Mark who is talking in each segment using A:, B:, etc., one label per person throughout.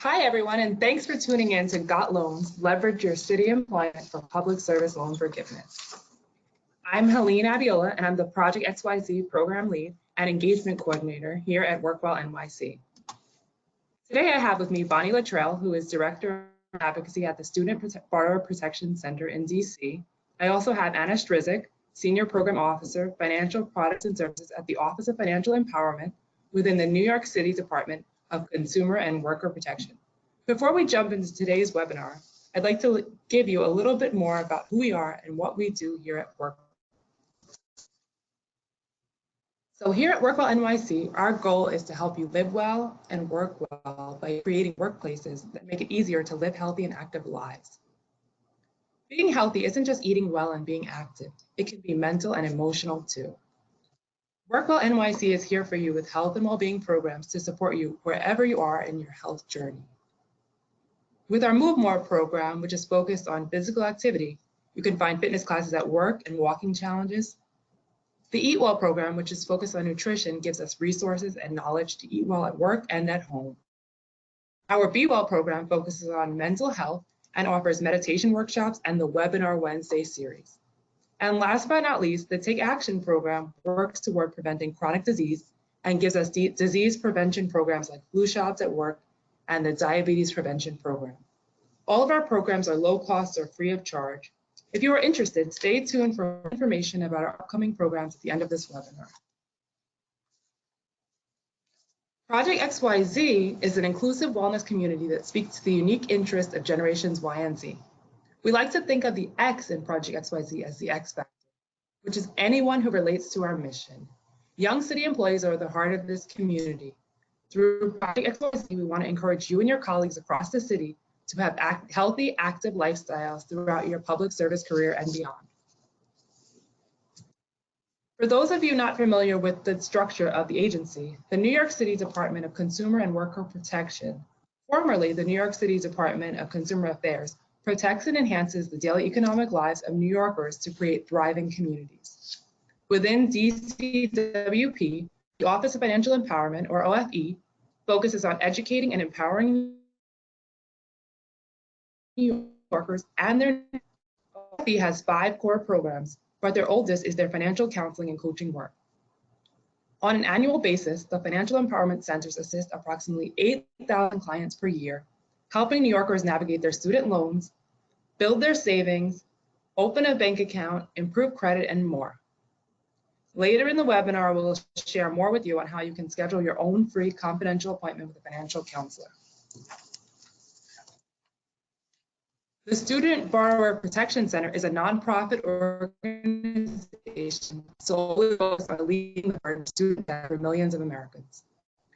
A: Hi, everyone, and thanks for tuning in to Got Loans, Leverage Your City Employment for Public Service Loan Forgiveness. I'm Helene Abiola, and I'm the Project XYZ Program Lead and Engagement Coordinator here at WorkWell NYC. Today, I have with me Bonnie Luttrell, who is Director of Advocacy at the Student Borrower Protection Center in DC. I also have Anna Strizik, Senior Program Officer, Financial Products and Services at the Office of Financial Empowerment within the New York City Department of Consumer and Worker Protection. Before we jump into today's webinar, I'd like to give you a little bit more about who we are and what we do here at WorkWell. So here at WorkWell NYC, our goal is to help you live well and work well by creating workplaces that make it easier to live healthy and active lives. Being healthy isn't just eating well and being active. It can be mental and emotional too. WorkWell NYC is here for you with health and well-being programs to support you wherever you are in your health journey. With our Move More program, which is focused on physical activity, you can find fitness classes at work and walking challenges. The Eat Well program, which is focused on nutrition, gives us resources and knowledge to eat well at work and at home. Our Be Well program focuses on mental health and offers meditation workshops and the Webinar Wednesday series. And last but not least, the Take Action program works toward preventing chronic disease and gives us disease prevention programs like flu shots at work and the diabetes prevention program. All of our programs are low cost or free of charge. If you are interested, stay tuned for information about our upcoming programs at the end of this webinar. Project XYZ is an inclusive wellness community that speaks to the unique interests of generations Y and Z. We like to think of the X in Project XYZ as the X factor, which is anyone who relates to our mission. Young city employees are the heart of this community. Through Project XYZ, we want to encourage you and your colleagues across the city to have healthy, active lifestyles throughout your public service career and beyond. For those of you not familiar with the structure of the agency, the New York City Department of Consumer and Worker Protection, formerly the New York City Department of Consumer Affairs, protects and enhances the daily economic lives of New Yorkers to create thriving communities. Within DCWP, the Office of Financial Empowerment, or OFE, focuses on educating and empowering New Yorkers, and their OFE has 5 core programs, but their oldest is their financial counseling and coaching work. On an annual basis, the Financial Empowerment Centers assist approximately 8,000 clients per year, helping New Yorkers navigate their student loans, build their savings, open a bank account, improve credit, and more. Later in the webinar, we'll share more with you on how you can schedule your own free confidential appointment with a financial counselor. The Student Borrower Protection Center is a nonprofit organization solely focused on alleviating the burden of student debt for millions of Americans.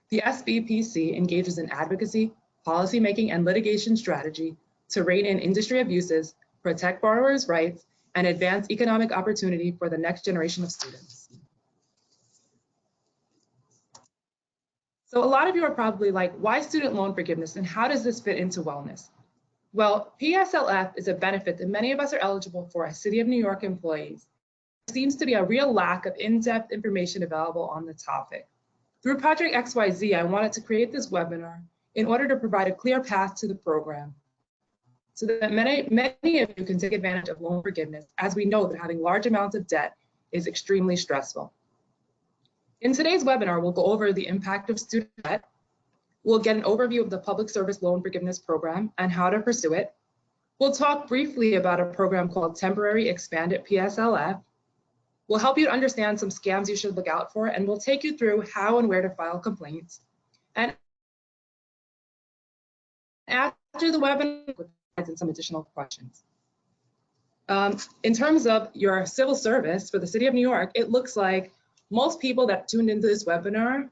A: The SBPC engages in advocacy, policymaking, and litigation strategy to rein in industry abuses, protect borrowers' rights, and advance economic opportunity for the next generation of students. So a lot of you are probably like, why student loan forgiveness and how does this fit into wellness? Well, PSLF is a benefit that many of us are eligible for as City of New York employees. There seems to be a real lack of in-depth information available on the topic. Through Project XYZ, I wanted to create this webinar in order to provide a clear path to the program so that many of you can take advantage of loan forgiveness, as we know that having large amounts of debt is extremely stressful. In today's webinar, we'll go over the impact of student debt. We'll get an overview of the Public Service Loan Forgiveness Program and how to pursue it. We'll talk briefly about a program called Temporary Expanded PSLF. We'll help you to understand some scams you should look out for, and we'll take you through how and where to file complaints. And after the webinar, we'll and some additional questions. In terms of your civil service for the City of New York, it looks like most people that tuned into this webinar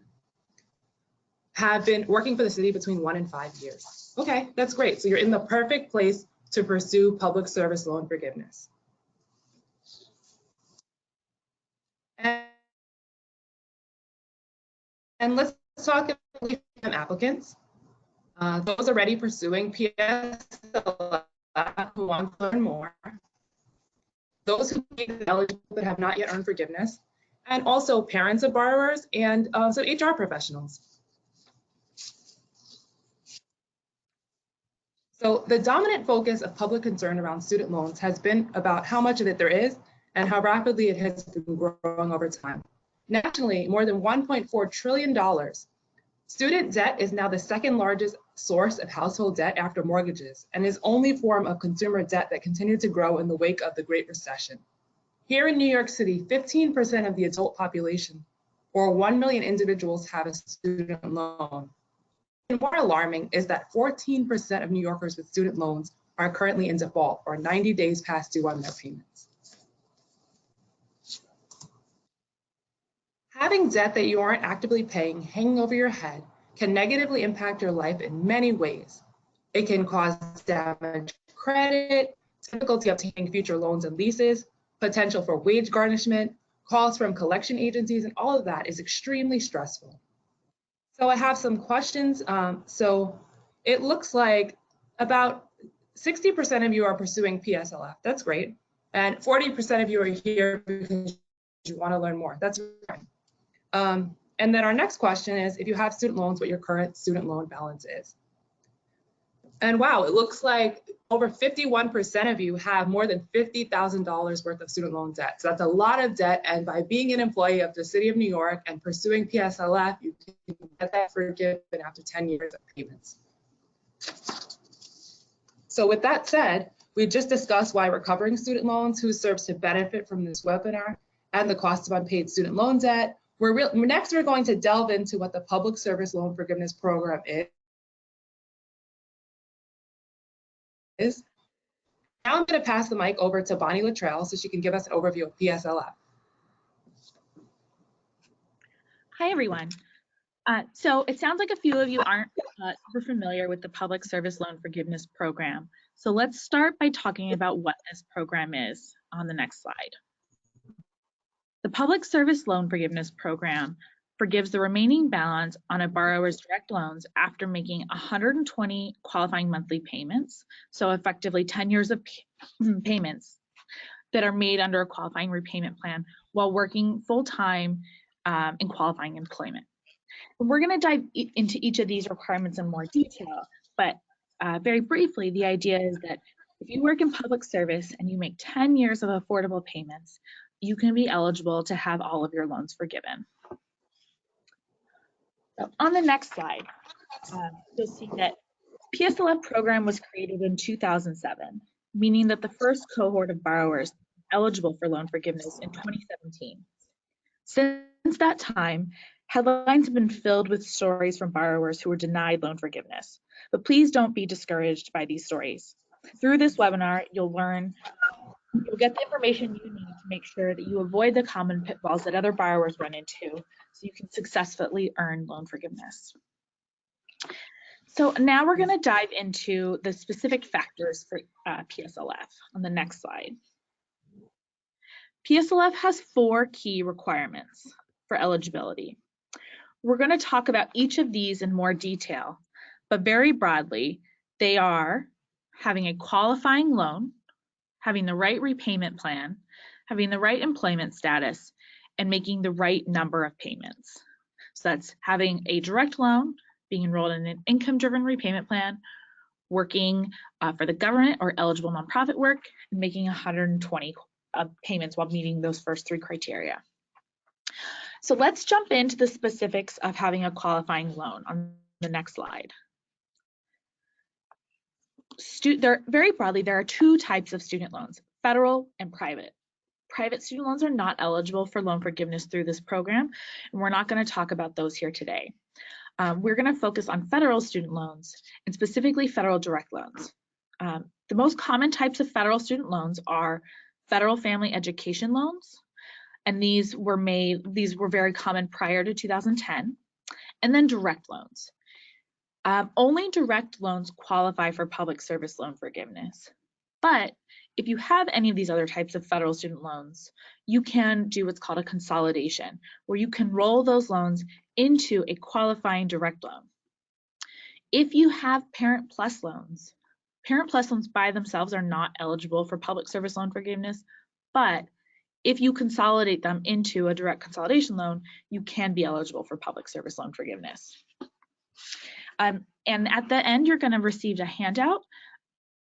A: have been working for the city between 1 and 5 years. Okay, that's great. So you're in the perfect place to pursue public service loan forgiveness. And let's talk about applicants. Those already pursuing PSLF who want to learn more. Those who are eligible but have not yet earned forgiveness. And also parents of borrowers and some HR professionals. So the dominant focus of public concern around student loans has been about how much of it there is and how rapidly it has been growing over time. Nationally, more than $1.4 trillion. Student debt is now the second largest source of household debt after mortgages and is the only form of consumer debt that continued to grow in the wake of the Great Recession. Here in New York City, 15% of the adult population, or 1 million individuals, have a student loan. And more alarming is that 14% of New Yorkers with student loans are currently in default or 90 days past due on their payments. Having debt that you aren't actively paying hanging over your head can negatively impact your life in many ways. It can cause damaged credit, difficulty obtaining future loans and leases, potential for wage garnishment, calls from collection agencies, and all of that is extremely stressful. So I have some questions. So it looks like about 60% of you are pursuing PSLF. That's great. And 40% of you are here because you want to learn more. That's fine. And then our next question is, if you have student loans, what your current student loan balance is. And wow, it looks like over 51% of you have more than $50,000 worth of student loan debt. So that's a lot of debt. And by being an employee of the City of New York and pursuing PSLF, you can get that forgiven after 10 years of payments. So with that said, we just discussed why recovering student loans, who serves to benefit from this webinar, and the cost of unpaid student loan debt. Next, we're going to delve into what the Public Service Loan Forgiveness Program is. Now I'm going to pass the mic over to Bonnie Luttrell so she can give us an overview of PSLF.
B: Hi, everyone. So it sounds like a few of you aren't super familiar with the Public Service Loan Forgiveness Program. So let's start by talking about what this program is on the next slide. The Public Service Loan Forgiveness Program forgives the remaining balance on a borrower's direct loans after making 120 qualifying monthly payments, so effectively 10 years of payments that are made under a qualifying repayment plan while working full-time in qualifying employment. We're going to dive into each of these requirements in more detail, but very briefly, the idea is that if you work in public service and you make 10 years of affordable payments, you can be eligible to have all of your loans forgiven. So on the next slide, you'll see that PSLF program was created in 2007, meaning that the first cohort of borrowers eligible for loan forgiveness in 2017. Since that time, headlines have been filled with stories from borrowers who were denied loan forgiveness, but please don't be discouraged by these stories. Through this webinar, you'll get the information you need to make sure that you avoid the common pitfalls that other borrowers run into so you can successfully earn loan forgiveness. So now we're going to dive into the specific factors for PSLF on the next slide. PSLF has 4 key requirements for eligibility. We're going to talk about each of these in more detail, but very broadly, they are having a qualifying loan, having the right repayment plan, having the right employment status, and making the right number of payments. So that's having a direct loan, being enrolled in an income-driven repayment plan, working for the government or eligible nonprofit work, and making 120 payments while meeting those first 3 criteria. So let's jump into the specifics of having a qualifying loan on the next slide. Very broadly, there are 2 types of student loans, federal and private. Private student loans are not eligible for loan forgiveness through this program, and we're not going to talk about those here today. We're going to focus on federal student loans and specifically federal direct loans. The most common types of federal student loans are federal family education loans, and these were very common prior to 2010, and then direct loans. Only direct loans qualify for public service loan forgiveness. But if you have any of these other types of federal student loans, you can do what's called a consolidation, where you can roll those loans into a qualifying direct loan. If you have Parent Plus loans by themselves are not eligible for public service loan forgiveness, but if you consolidate them into a direct consolidation loan, you can be eligible for public service loan forgiveness. And at the end, you're going to receive a handout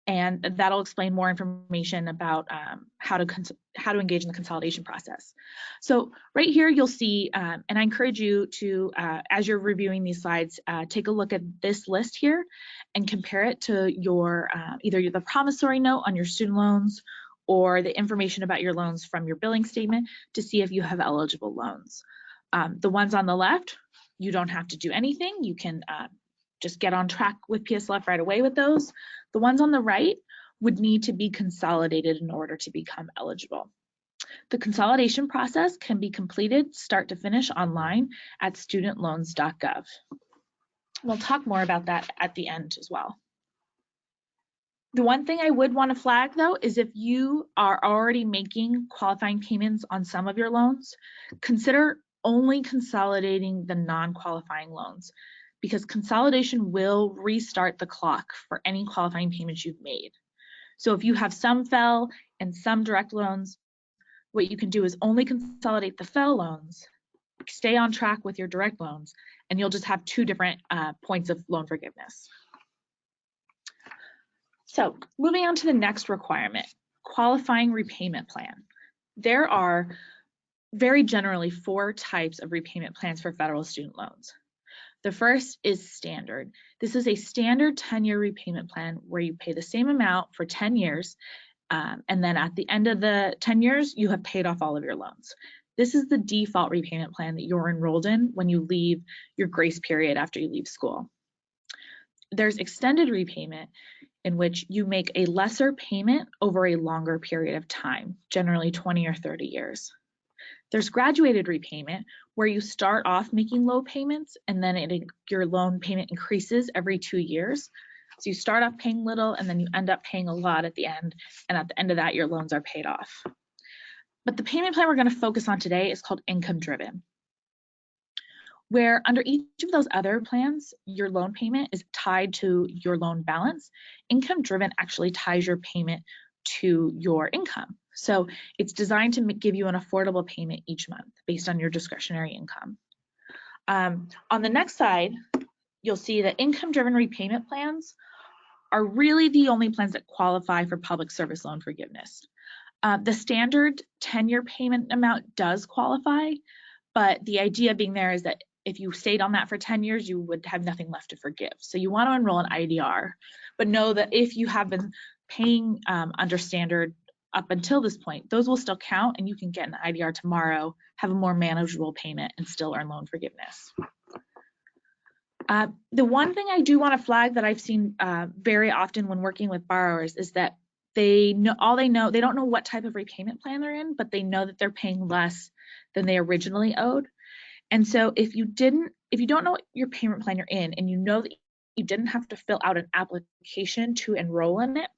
B: and that'll explain more information about how to engage in the consolidation process. So right here you'll see, and I encourage you to, as you're reviewing these slides, take a look at this list here and compare it to your either the promissory note on your student loans or the information about your loans from your billing statement to see if you have eligible loans. The ones on the left, you don't have to do anything. You can just get on track with PSLF right away with those. The ones on the right would need to be consolidated in order to become eligible. The consolidation process can be completed start to finish online at studentloans.gov. We'll talk more about that at the end as well. The one thing I would want to flag though is if you are already making qualifying payments on some of your loans, consider only consolidating the non-qualifying loans, because consolidation will restart the clock for any qualifying payments you've made. So if you have some FFEL and some direct loans, what you can do is only consolidate the FFEL loans, stay on track with your direct loans, and you'll just have two different points of loan forgiveness. So moving on to the next requirement, qualifying repayment plan. There are very generally 4 types of repayment plans for federal student loans. The first is standard. This is a standard 10-year repayment plan where you pay the same amount for 10 years, and then at the end of the 10 years, you have paid off all of your loans. This is the default repayment plan that you're enrolled in when you leave your grace period after you leave school. There's extended repayment, in which you make a lesser payment over a longer period of time, generally 20 or 30 years. There's graduated repayment, where you start off making low payments and then your loan payment increases every 2 years. So you start off paying little and then you end up paying a lot at the end, and at the end of that your loans are paid off. But the payment plan we're going to focus on today is called income driven, where under each of those other plans, your loan payment is tied to your loan balance. Income driven actually ties your payment to your income. So it's designed to give you an affordable payment each month based on your discretionary income. On the next slide, you'll see that income driven repayment plans are really the only plans that qualify for public service loan forgiveness. The standard 10-year payment amount does qualify, but the idea being there is that if you stayed on that for 10 years, you would have nothing left to forgive. So you want to enroll in IDR, but know that if you have been paying under standard up until this point, those will still count, and you can get an IDR tomorrow, have a more manageable payment, and still earn loan forgiveness. The one thing I do want to flag that I've seen very often when working with borrowers is that they don't know what type of repayment plan they're in, but they know that they're paying less than they originally owed. And so if you don't know what your payment plan you're in, and you know that you didn't have to fill out an application to enroll in it,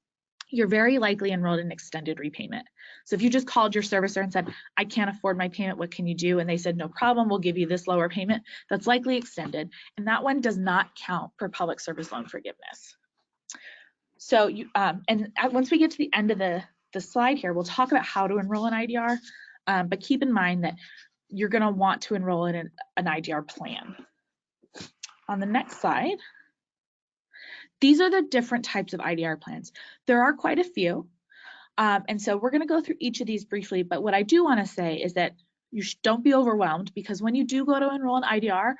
B: you're very likely enrolled in extended repayment. So if you just called your servicer and said, I can't afford my payment, what can you do? And they said, no problem, we'll give you this lower payment, that's likely extended. And that one does not count for public service loan forgiveness. So once we get to the end of the slide here, we'll talk about how to enroll in IDR, but keep in mind that you're gonna want to enroll in an IDR plan. On the next slide, these are the different types of IDR plans. There are quite a few, and so we're going to go through each of these briefly, but what I do want to say is that you don't be overwhelmed, because when you do go to enroll in IDR,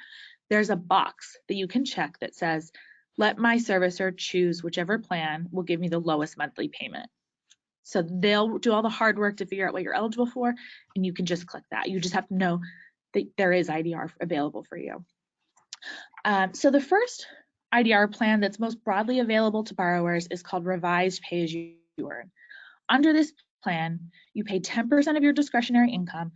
B: there's a box that you can check that says, let my servicer choose whichever plan will give me the lowest monthly payment. So they'll do all the hard work to figure out what you're eligible for, and you can just click that. You just have to know that there is IDR available for you. So the first IDR plan that's most broadly available to borrowers is called Revised Pay-As-You-Earn. Under this plan, you pay 10% of your discretionary income,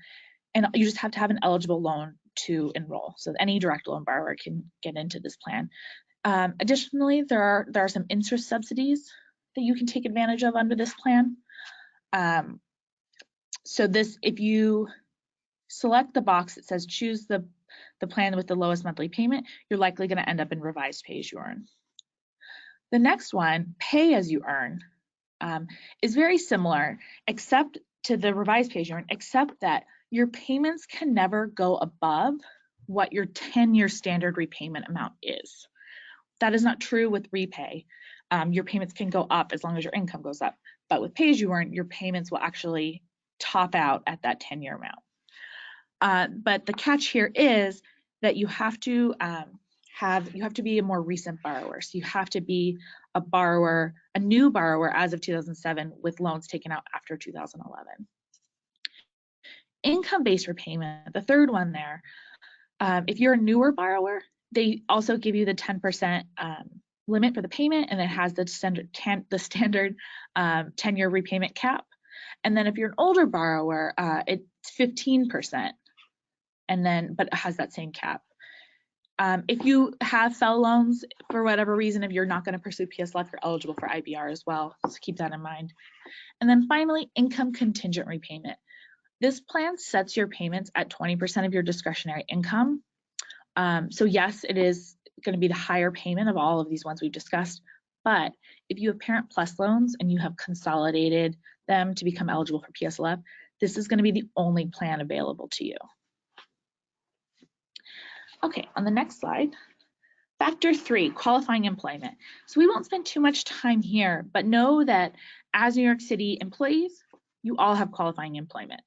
B: and you just have to have an eligible loan to enroll. So any direct loan borrower can get into this plan. Additionally, there are some interest subsidies that you can take advantage of under this plan. If you select the box that says choose the plan with the lowest monthly payment, you're likely going to end up in Revised Pay-As-You-Earn. The next one, Pay As You Earn, is very similar except to the Revised Pay-As-You-Earn, except that your payments can never go above what your 10-year standard repayment amount is. That is not true with repay. Your payments can go up as long as your income goes up, but with pay as you earn, your payments will actually top out at that 10-year amount. But the catch here is that you have to be a more recent borrower. So you have to be a new borrower as of 2007 with loans taken out after 2011. Income-based repayment, the third one there, if you're a newer borrower, they also give you the 10% limit for the payment, and it has the standard 10-year repayment cap. And then if you're an older borrower, it's 15%, but it has that same cap. If you have FFEL loans, for whatever reason, if you're not going to pursue PSLF, you're eligible for IBR as well, so keep that in mind. And then finally, income contingent repayment. This plan sets your payments at 20% of your discretionary income. So yes, it is going to be the higher payment of all of these ones we've discussed, but if you have Parent Plus loans and you have consolidated them to become eligible for PSLF, this is going to be the only plan available to you. Okay, on the next slide, factor 3, qualifying employment. So we won't spend too much time here, but know that as New York City employees, you all have qualifying employment.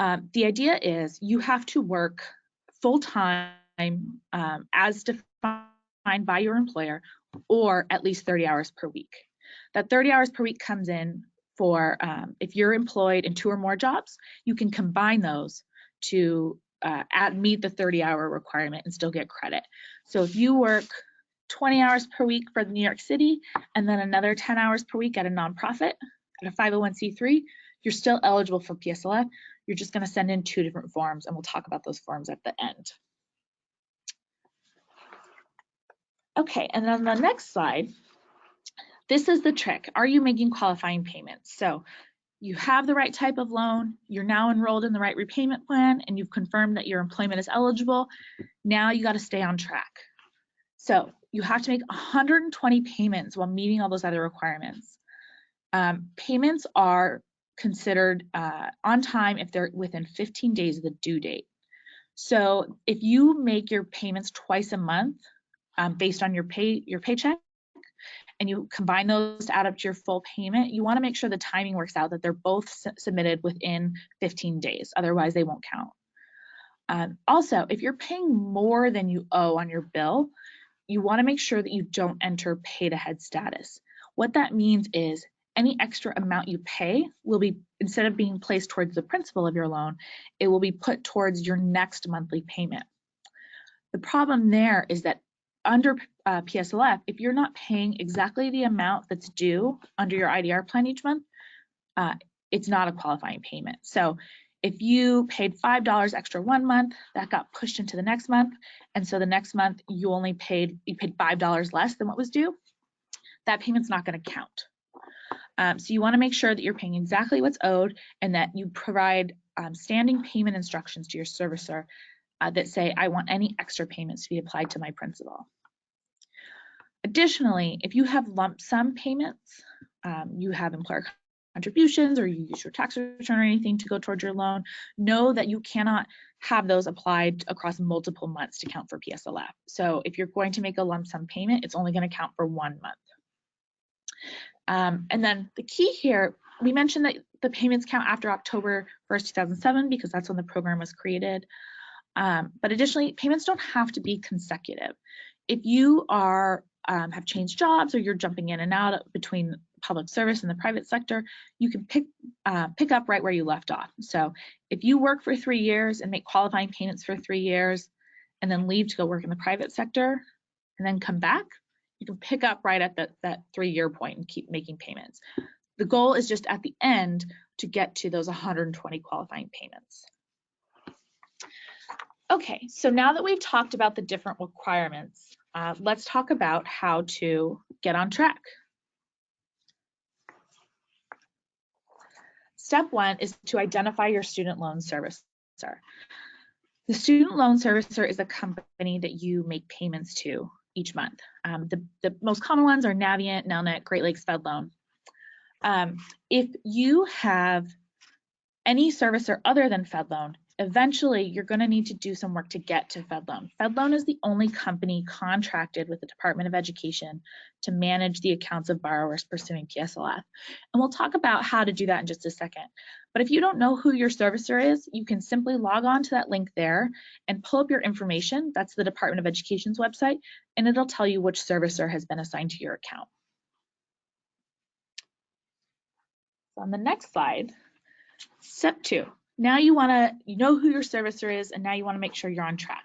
B: The idea is you have to work full-time as defined by your employer, or at least 30 hours per week. That 30 hours per week comes in for if you're employed in 2 or more jobs, you can combine those to meet the 30-hour requirement and still get credit. So if you work 20 hours per week for New York City and then another 10 hours per week at a nonprofit, at a 501c3, you're still eligible for PSLF. You're just going to send in 2 different forms, and we'll talk about those forms at the end. Okay, and then on the next slide, this is the trick. Are you making qualifying payments? So you have the right type of loan, you're now enrolled in the right repayment plan, and you've confirmed that your employment is eligible. Now you got to stay on track. So you have to make 120 payments while meeting all those other requirements. Payments are considered on time if they're within 15 days of the due date. So if you make your payments twice a month based on your paycheck, and you combine those to add up to your full payment, you want to make sure the timing works out, that they're both submitted within 15 days. Otherwise, they won't count. Also, if you're paying more than you owe on your bill, you want to make sure that you don't enter paid ahead status. What that means is any extra amount you pay will be, instead of being placed towards the principal of your loan, it will be put towards your next monthly payment. The problem there is that under PSLF, if you're not paying exactly the amount that's due under your IDR plan each month, it's not a qualifying payment. So if you paid $5 extra one month, that got pushed into the next month, and so the next month you paid $5 less than what was due, that payment's not going to count. So you want to make sure that you're paying exactly what's owed, and that you provide standing payment instructions to your servicer that say, I want any extra payments to be applied to my principal. Additionally, if you have lump sum payments, you have employer contributions, or you use your tax return or anything to go towards your loan, know that you cannot have those applied across multiple months to count for PSLF. So if you're going to make a lump sum payment, it's only going to count for 1 month. And then the key here, we mentioned that the payments count after October 1st, 2007, because that's when the program was created. But additionally, payments don't have to be consecutive. If you have changed jobs, or you're jumping in and out between public service and the private sector, you can pick up right where you left off. So if you work for 3 years and make qualifying payments for 3 years, and then leave to go work in the private sector, and then come back, you can pick up right at that 3-year point and keep making payments. The goal is just at the end to get to those 120 qualifying payments. Okay, so now that we've talked about the different requirements, let's talk about how to get on track. Step 1 is to identify your student loan servicer. The student loan servicer is a company that you make payments to each month. The most common ones are Navient, Nelnet, Great Lakes Fed Loan. If you have any servicer other than Fed Loan, Eventually, you're going to need to do some work to get to FedLoan. FedLoan is the only company contracted with the Department of Education to manage the accounts of borrowers pursuing PSLF. And we'll talk about how to do that in just a second. But if you don't know who your servicer is, you can simply log on to that link there and pull up your information. That's the Department of Education's website, and it'll tell you which servicer has been assigned to your account. So on the next slide, step 2. Now you know who your servicer is, and now you want to make sure you're on track.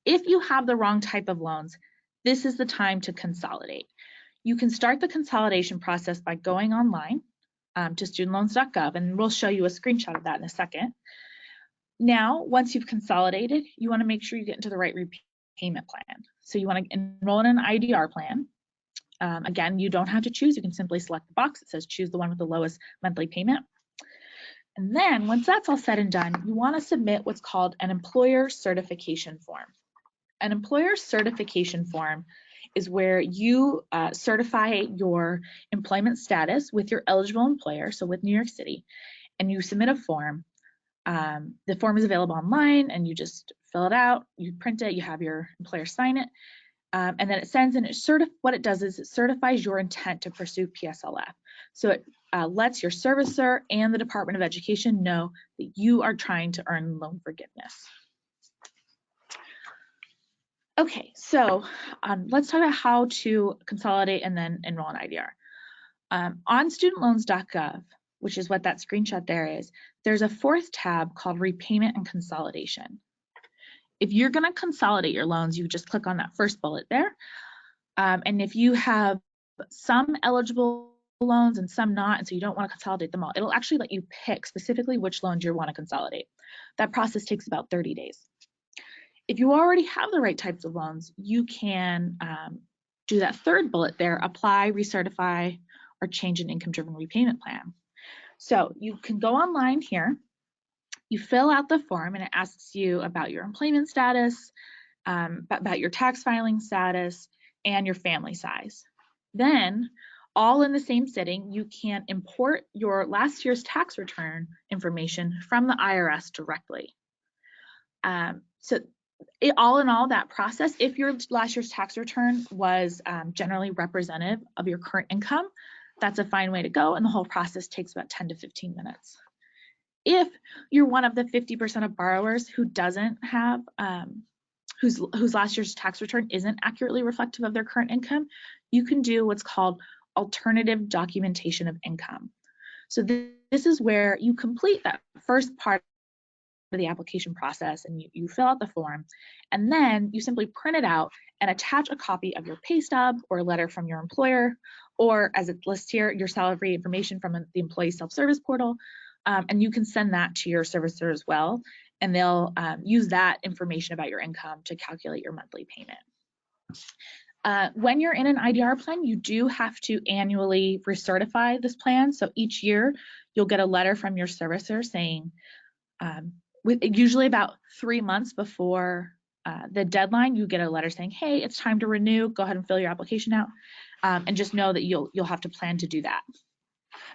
B: If you have the wrong type of loans, this is the time to consolidate. You can start the consolidation process by going online to studentloans.gov, and we'll show you a screenshot of that in a second. Now, once you've consolidated, you want to make sure you get into the right repayment plan. So you want to enroll in an IDR plan. Again, you don't have to choose. You can simply select the box that says choose the one with the lowest monthly payment. And then once that's all said and done, you want to submit what's called an employer certification form. An employer certification form is where you certify your employment status with your eligible employer, so with New York City, and you submit a form. The form is available online, and you just fill it out, you print it, you have your employer sign it, and then it sends, and what it does is it certifies your intent to pursue PSLF. So it lets your servicer and the Department of Education know that you are trying to earn loan forgiveness. Okay, so let's talk about how to consolidate and then enroll in IDR. On studentloans.gov, which is what that screenshot there is, there's a 4th tab called repayment and consolidation. If you're going to consolidate your loans, you just click on that first bullet there. And if you have some eligible loans and some not, and so you don't want to consolidate them all, it'll actually let you pick specifically which loans you want to consolidate. That process takes about 30 days. If you already have the right types of loans, you can do that 3rd bullet there, apply, recertify, or change an income-driven repayment plan. So you can go online here, you fill out the form, and it asks you about your employment status, about your tax filing status, and your family size. Then, all in the same sitting, you can import your last year's tax return information from the IRS directly. All in all, that process, if your last year's tax return was generally representative of your current income, that's a fine way to go, and the whole process takes about 10 to 15 minutes. If you're one of the 50% of borrowers who doesn't have, whose last year's tax return isn't accurately reflective of their current income, you can do what's called alternative documentation of income. So this is where you complete that first part of the application process, and you fill out the form, and then you simply print it out and attach a copy of your pay stub or a letter from your employer, or as it lists here, your salary information from the employee self-service portal, and you can send that to your servicer as well, and they'll use that information about your income to calculate your monthly payment. When you're in an IDR plan, you do have to annually recertify this plan. So each year you'll get a letter from your servicer saying, usually about 3 months before the deadline, you get a letter saying, hey, it's time to renew, go ahead and fill your application out, and just know that you'll have to plan to do that.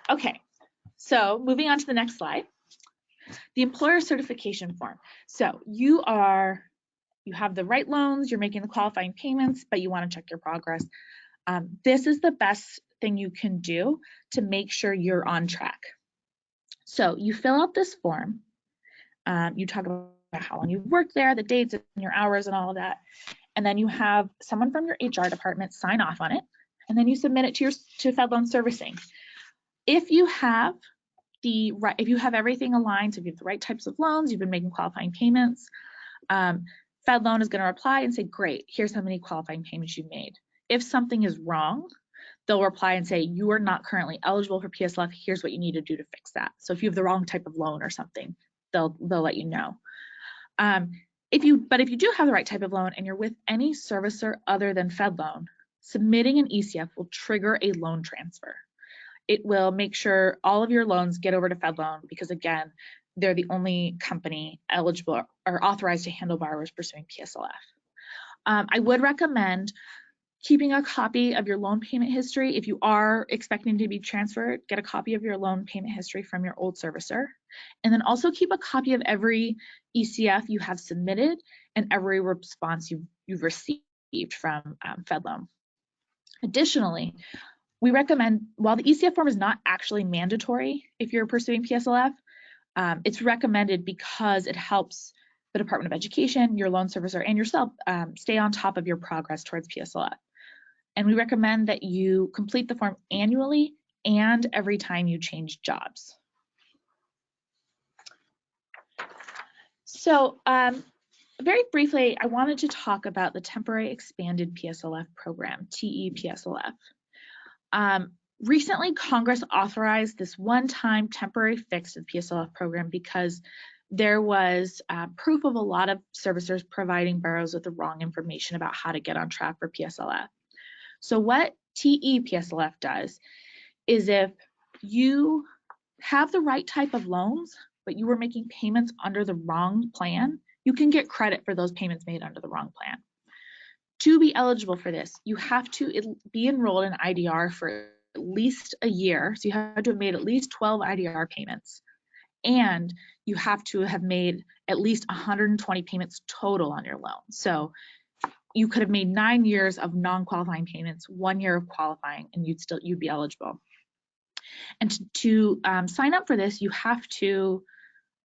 B: Okay, so moving on to the next slide, the employer certification form. So you have the right loans, you're making the qualifying payments, but you want to check your progress. This is the best thing you can do to make sure you're on track. So you fill out this form, you talk about how long you've worked there, the dates and your hours and all of that, and then you have someone from your HR department sign off on it, and then you submit it to FedLoan Servicing. If you have everything aligned, so if you have the right types of loans, you've been making qualifying payments, FedLoan is going to reply and say, great, here's how many qualifying payments you've made. If something is wrong, they'll reply and say, you are not currently eligible for PSLF, here's what you need to do to fix that. So if you have the wrong type of loan or something, they'll let you know. If you do have the right type of loan and you're with any servicer other than FedLoan, submitting an ECF will trigger a loan transfer. It will make sure all of your loans get over to FedLoan because, again, they're the only company eligible or authorized to handle borrowers pursuing PSLF. I would recommend Keeping a copy of your loan payment history. If you are expecting to be transferred, get a copy of your loan payment history from your old servicer. And then also keep a copy of every ECF you have submitted and every response you've received from FedLoan. Additionally, we recommend, while the ECF form is not actually mandatory if you're pursuing PSLF, it's recommended because it helps the Department of Education, your loan servicer, and yourself stay on top of your progress towards PSLF. And we recommend that you complete the form annually and every time you change jobs. So very briefly, I wanted to talk about the Temporary Expanded PSLF program, TEPSLF. Recently, Congress authorized this one-time temporary fix to the PSLF program because there was proof of a lot of servicers providing borrowers with the wrong information about how to get on track for PSLF. So what TEPSLF does is if you have the right type of loans, but you were making payments under the wrong plan, you can get credit for those payments made under the wrong plan. To be eligible for this, you have to be enrolled in IDR for at least a year. So you have to have made at least 12 IDR payments. And you have to have made at least 120 payments total on your loan. So you could have made 9 years of non-qualifying payments, 1 year of qualifying, and you'd be eligible. And to sign up for this, you have to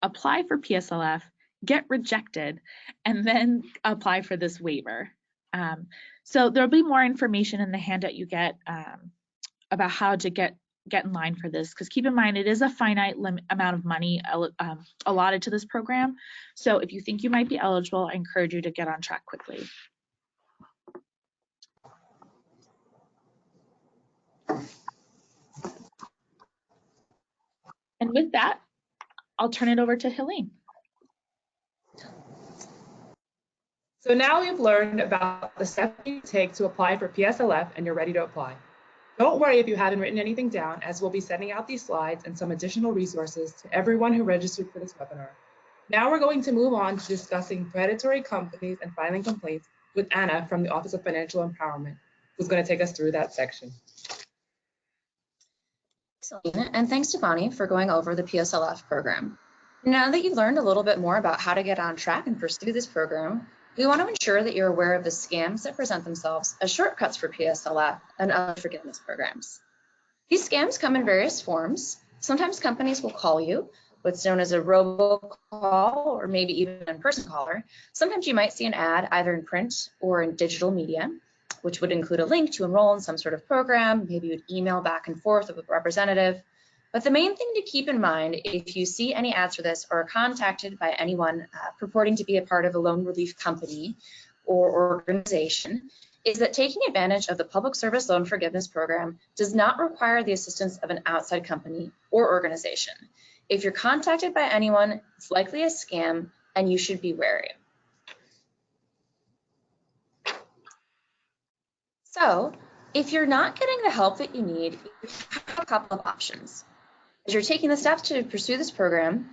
B: apply for PSLF, get rejected, and then apply for this waiver. So there'll be more information in the handout you get about how to get in line for this, because keep in mind it is a finite amount of money allotted to this program. So if you think you might be eligible, I encourage you to get on track quickly. And with that, I'll turn it over to Helene.
A: So now we've learned about the steps you take to apply for PSLF and you're ready to apply. Don't worry if you haven't written anything down, as we'll be sending out these slides and some additional resources to everyone who registered for this webinar. Now we're going to move on to discussing predatory companies and filing complaints with Anna from the Office of Financial Empowerment, who's going to take us through that section.
C: Excellent, and thanks to Bonnie for going over the PSLF program. Now that you've learned a little bit more about how to get on track and pursue this program, we want to ensure that you're aware of the scams that present themselves as shortcuts for PSLF and other forgiveness programs. These scams come in various forms. Sometimes companies will call you, what's known as a robocall or maybe even an in-person caller. Sometimes you might see an ad either in print or in digital media, which would include a link to enroll in some sort of program. Maybe you'd email back and forth with a representative. But the main thing to keep in mind if you see any ads for this or are contacted by anyone purporting to be a part of a loan relief company or organization is that taking advantage of the Public Service Loan Forgiveness Program does not require the assistance of an outside company or organization. If you're contacted by anyone, it's likely a scam and you should be wary. So if you're not getting the help that you need, you have a couple of options. As you're taking the steps to pursue this program,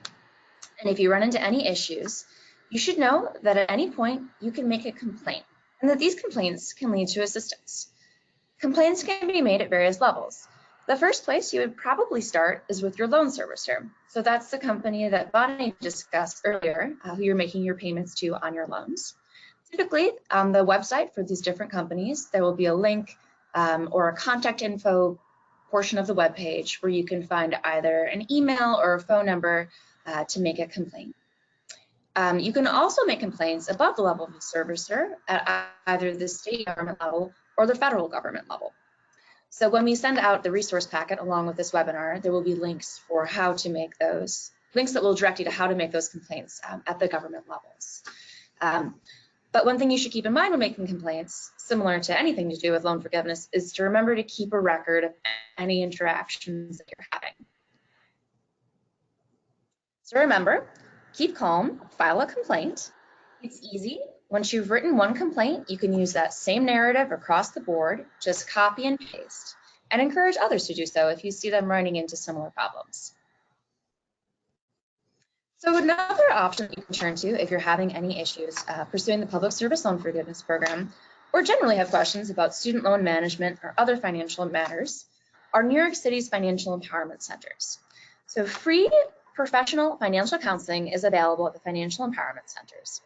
C: and if you run into any issues, you should know that at any point you can make a complaint, and that these complaints can lead to assistance. Complaints can be made at various levels. The first place you would probably start is with your loan servicer. So that's the company that Bonnie discussed earlier, who you're making your payments to on your loans. Typically, on the website for these different companies, there will be a link or a contact info portion of the web page where you can find either an email or a phone number to make a complaint. You can also make complaints above the level of the servicer at either the state government level or the federal government level. So when we send out the resource packet along with this webinar, there will be links for how to make those, links that will direct you to how to make those complaints at the government levels. But one thing you should keep in mind when making complaints, similar to anything to do with loan forgiveness, is to remember to keep a record of any interactions that you're having. So remember, keep calm, file a complaint. It's easy. Once you've written one complaint, you can use that same narrative across the board, just copy and paste, and encourage others to do so if you see them running into similar problems. So another option you can turn to if you're having any issues pursuing the Public Service Loan Forgiveness Program or generally have questions about student loan management or other financial matters, are New York City's financial empowerment centers. So free professional financial counseling is available at the financial empowerment centers.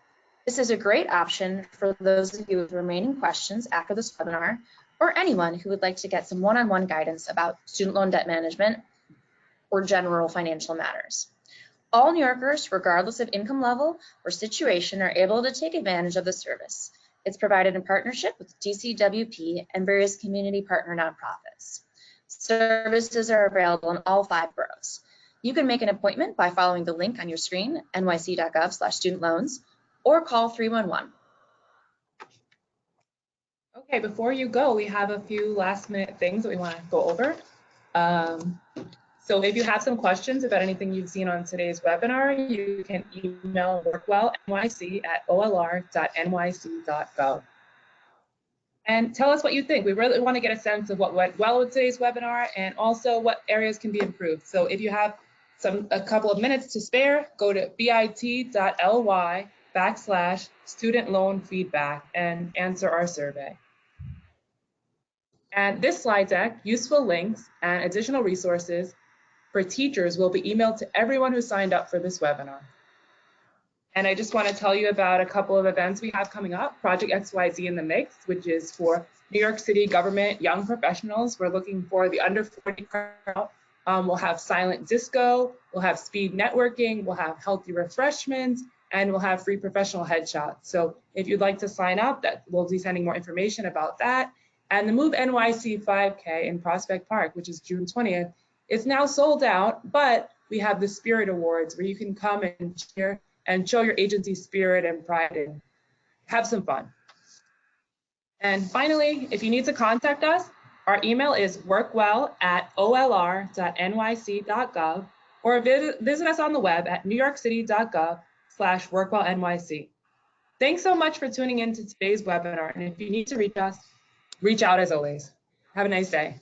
C: This is a great option for those of you with remaining questions after this webinar, or anyone who would like to get some one-on-one guidance about student loan debt management or general financial matters. All New Yorkers, regardless of income level or situation, are able to take advantage of the service. It's provided in partnership with DCWP and various community partner nonprofits. Services are available in all 5 boroughs. You can make an appointment by following the link on your screen, nyc.gov/studentloans, or call 311.
A: Okay, before you go, we have a few last minute things that we want to go over. So if you have some questions about anything you've seen on today's webinar, you can email WorkWell NYC at olr.nyc.gov. And tell us what you think. We really want to get a sense of what went well with today's webinar and also what areas can be improved. So if you have a couple of minutes to spare, go to bit.ly/student loan feedback and answer our survey. And this slide deck, useful links, and additional resources for teachers will be emailed to everyone who signed up for this webinar. And I just want to tell you about a couple of events we have coming up. Project XYZ in the Mix, which is for New York City government young professionals. We're looking for the under 40 crowd. We'll have silent disco, we'll have speed networking, we'll have healthy refreshments, and we'll have free professional headshots. So if you'd like to sign up, we'll be sending more information about that. And the Move NYC 5K in Prospect Park, which is June 20th, is now sold out, but we have the Spirit Awards where you can come and cheer and show your agency spirit and pride and have some fun. And finally, if you need to contact us, our email is workwell@olr.nyc.gov, or visit us on the web at newyorkcity.gov/workwellnyc. Thanks so much for tuning in to today's webinar. And if you need to reach us, reach out as always. Have a nice day.